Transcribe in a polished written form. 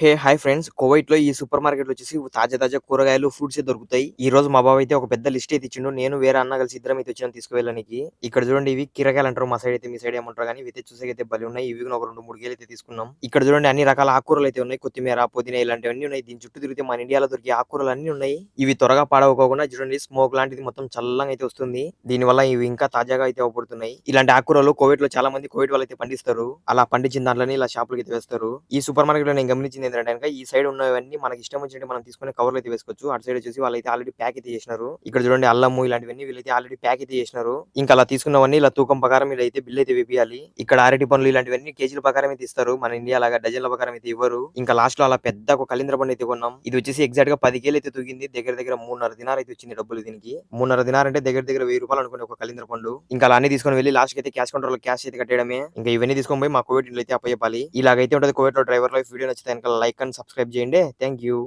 Hi friends. కువైట్‌లో ఈ super మార్కెట్‌లో వచ్చేసి తాజా తాజా కూరగాయలు, ఫ్రూట్సే దొరుకుతాయి. ఈ రోజు మా బావ అయితే ఒక పెద్ద లిస్ట్ అయితే ఇచ్చిండు. నేను వేరే అన్న కలిసి ఇద్దరం అయితే వచ్చినాం తీసుకువెళ్ళనీకి. ఇక్కడ చూడండి ఇవి కీరకాయలు అంటారు. మా సైడ్ అయితే మీ సైడ్ ఏమంటారో గానీ ఇవైతే చూసేకైతే భలే ఉన్నాయి. ఇవి కూడా ఒక 2, 3 కేజీలు అయితే తీసుకున్నాం. ఇక్కడ చూడండి అన్ని రకాల ఆకుకూరలు అయితే ఉన్నాయి. కొత్తిమీర, పుదీనా ఇలాంటివన్నీ ఉన్నాయి. దీని చుట్టూ తిరిగితే మన ఇండియాలో దొరికే ఆకుకూరలు అన్నీ ఉన్నాయి. ఇవి త్వరగా పాడవకోకుండా చూడండి స్మోక్ లాంటిది మొత్తం చల్లంగా అయితే వస్తుంది. దీనివల్ల ఇవి ఇంకా తాజాగా అయితే అవపడుతున్నాయి. ఇలాంటి ఆకుకూరలు కువైట్‌లో చాలా మంది కువైట్ వాళ్ళైతే పండిస్తారు. అలా పండించిన దాంట్లోనే ఇలా షాపులకి అయితే వేస్తారు. ఈ సూపర్ మార్కెట్‌లో నేను గమనించింది ఏంటంటే గనుక ఈ సైడ్ ఉన్నవన్నీ మనకి ఇష్టం వచ్చినట్టు మనం తీసుకొని కవర్‌లో అయితే వేసుకోవచ్చు. అటు సైడ్ వచ్చేసి వాళ్ళైతే ఆల్రెడీ ప్యాక్ అయితే చేసినారు. ఇక్కడ చూడండి అల్లము ఇలాంటివన్నీ వీళ్ళైతే ఆల్రెడీ ప్యాక్ అయితే చేసినారు. ఇంకా అలా తీసుకున్నవన్నీ ఇలా తూకం ప్రకారం వీళ్ళైతే బిల్ అయితే వేపియాలి. ఇక్కడ అరటి పండ్లు ఇలాంటివన్నీ కేజీల ప్రకారం అయితే ఇస్తారు. మన ఇండియా లాగా డజన్ల ప్రకారం అయితే ఇవ్వరు. ఇంకా లాస్ట్‌లో అలా పెద్ద ఒక కలింద్ర పండు అయితే కొన్నాం. ఇది వచ్చేసి ఎగ్జాక్ట్‌గా 10 కేజీలు అయితే తూగింది. దగ్గర దగ్గర 3.5 దినార్ అయితే వచ్చింది డబ్బులు దీనికి. 3.5 దినార్ అంటే దగ్గర దగ్గర ₹1000 అనుకోండి ఒక కలింద్ర పండు. ఇంకా అలా అన్ని తీసుకొని వెళ్లి లాస్ట్‌కి అయితే క్యాష్ కౌంటర్‌లో క్యాష్ అయితే కట్టేయడమే. ఇంకా ఇవన్నీ తీసుకొని పోయి మా కువైట్ ఇంట్లో అయితే అప్పచెప్పాలి. ఇలాగైతే ఉంటది కువైట్‌లో డ్రైవర్ లైఫ్. వీడియో నచ్చితే గనుక లైక్ అండ్ సబ్స్క్రైబ్ చేయండి. Thank you.